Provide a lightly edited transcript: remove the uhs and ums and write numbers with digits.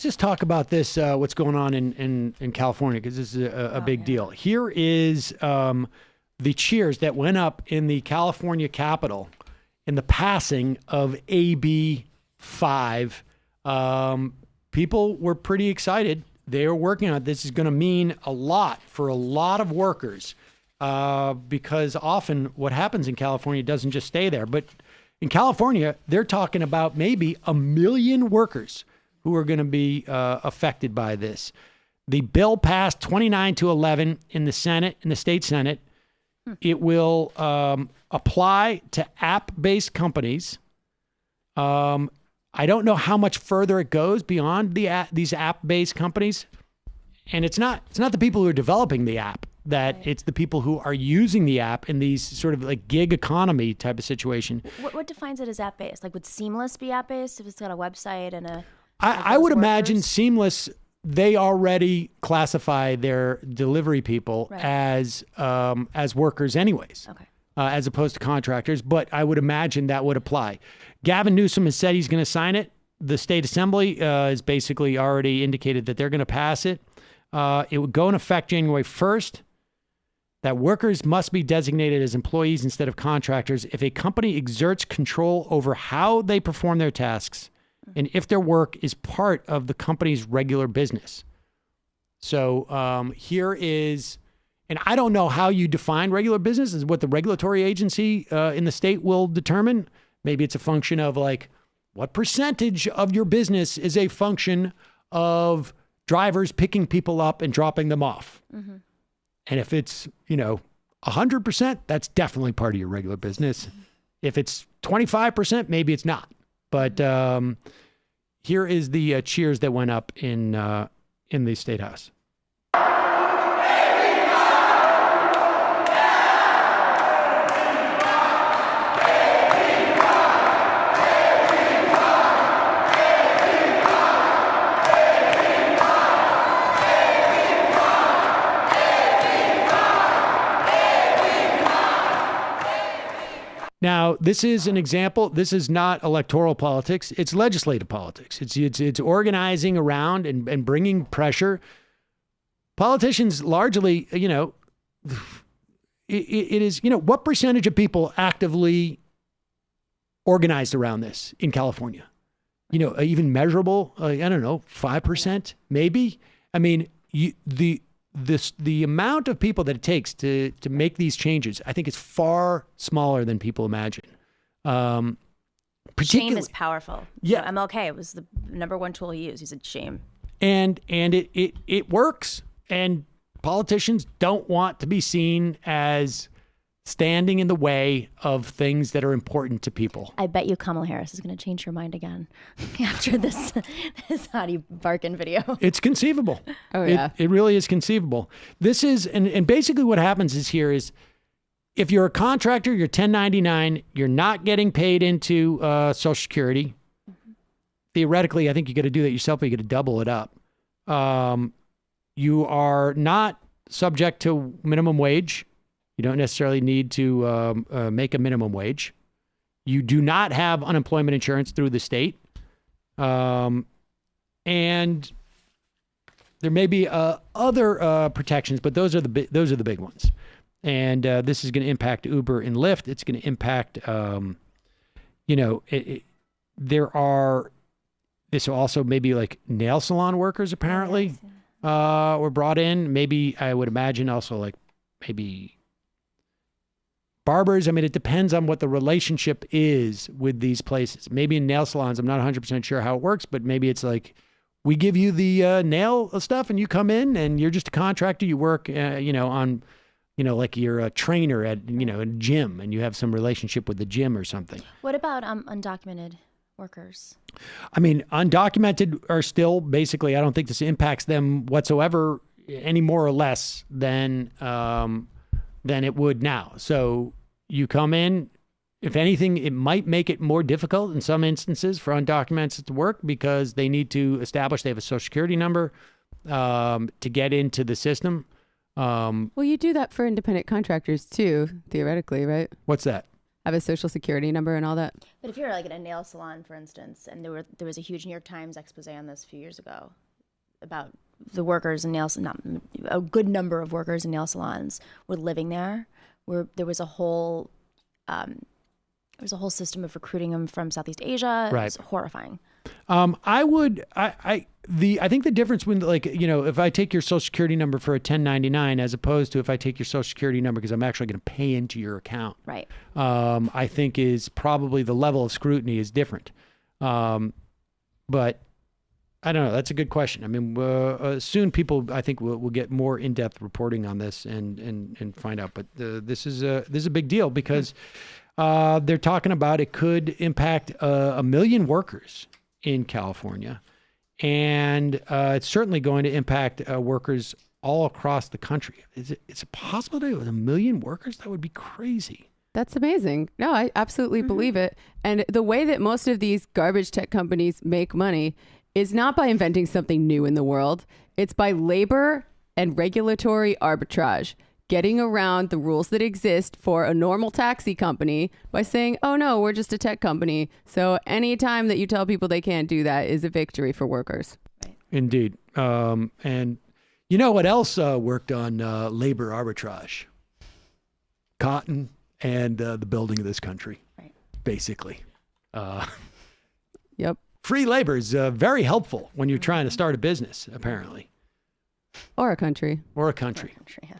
Let's just talk about this, what's going on in California, because this is a big deal. Here is the cheers that went up in the California Capitol in the passing of AB 5. People were pretty excited. They were working on it. This is going to mean a lot for a lot of workers because often what happens in California doesn't just stay there. But in California, they're talking about maybe 1 million workers who are going to be affected by this. The bill passed 29-11 in the Senate, in the state Senate. It will apply to app-based companies. I don't know how much further it goes beyond these app-based companies. And it's not the people who are developing the app, it's the people who are using the app in these sort of like gig economy type of situation. What defines it as app-based? Like, would Seamless be app-based if it's got a website and a... I would imagine Seamless, they already classify their delivery people as workers anyways, as opposed to contractors. But I would imagine that would apply. Gavin Newsom has said he's going to sign it. The state assembly has basically already indicated that they're going to pass it. It would go in effect January 1st. That workers must be designated as employees instead of contractors if a company exerts control over how they perform their tasks and if their work is part of the company's regular business. So here is, and I don't know how you define regular business, is what the regulatory agency in the state will determine. Maybe it's a function of like, what percentage of your business is a function of drivers picking people up and dropping them off? Mm-hmm. And if it's, 100%, that's definitely part of your regular business. Mm-hmm. If it's 25%, maybe it's not. But here is the cheers that went up in the State House. Now, this is an example. This is not electoral politics. It's legislative politics. It's organizing around and bringing pressure. Politicians largely, it is, what percentage of people actively organized around this in California? Even measurable, I don't know, 5%, maybe. I mean, the amount of people that it takes to make these changes, I think is far smaller than people imagine. Shame is powerful. Yeah. MLK was the number one tool he used. He said shame. And it works. And politicians don't want to be seen as standing in the way of things that are important to people. I bet you Kamala Harris is going to change her mind again after this Hottie Barkin video. It's conceivable. Oh, yeah. It really is conceivable. This is, and basically what happens is if you're a contractor, you're 1099, you're not getting paid into Social Security. Mm-hmm. Theoretically, I think you got to do that yourself, but you got to double it up. You are not subject to minimum wage. You don't necessarily need to make a minimum wage. You do not have unemployment insurance through the state. And there may be other protections, but those are the big ones. And this is going to impact Uber and Lyft. It's going to impact, this will also maybe like nail salon workers apparently were brought in. Maybe I would imagine also like maybe barbers. I mean, it depends on what the relationship is with these places. Maybe in nail salons, I'm not 100% sure how it works, but maybe it's like, we give you the nail stuff and you come in and you're just a contractor. You work, on, like you're a trainer at, a gym and you have some relationship with the gym or something. What about undocumented workers? I mean, undocumented are still basically, I don't think this impacts them whatsoever any more or less than it would now. So you come in, if anything, it might make it more difficult in some instances for undocumented to work because they need to establish they have a Social Security number to get into the system. Well, you do that for independent contractors too, theoretically, right? What's that? have a social security number and all that. But if you're like at a nail salon, for instance, and there was a huge New York Times expose on this a few years ago about the workers in a good number of workers in nail salons were living there, where there was a whole system of recruiting them from Southeast Asia. Right. It was horrifying. I think the difference when, like, you know, if I take your social security number for a 1099 as opposed to if I take your social security number because I'm actually going to pay into your account, right? I think is probably the level of scrutiny is different. But I don't know. That's a good question. I mean, soon people, I think, will get more in-depth reporting on this and find out. But this is a big deal because they're talking about it could impact 1 million workers in California. And it's certainly going to impact workers all across the country. Is it possible to with 1 million workers? That would be crazy. That's amazing. No, I absolutely believe it. And the way that most of these garbage tech companies make money is not by inventing something new in the world. It's by labor and regulatory arbitrage, getting around the rules that exist for a normal taxi company by saying, oh no, we're just a tech company. So any time that you tell people they can't do that is a victory for workers. Right. Indeed. And you know what else worked on labor arbitrage? Cotton and the building of this country, right? Basically. Yep. Free labor is very helpful when you're trying to start a business, apparently. Or a country. Or a country. Yeah.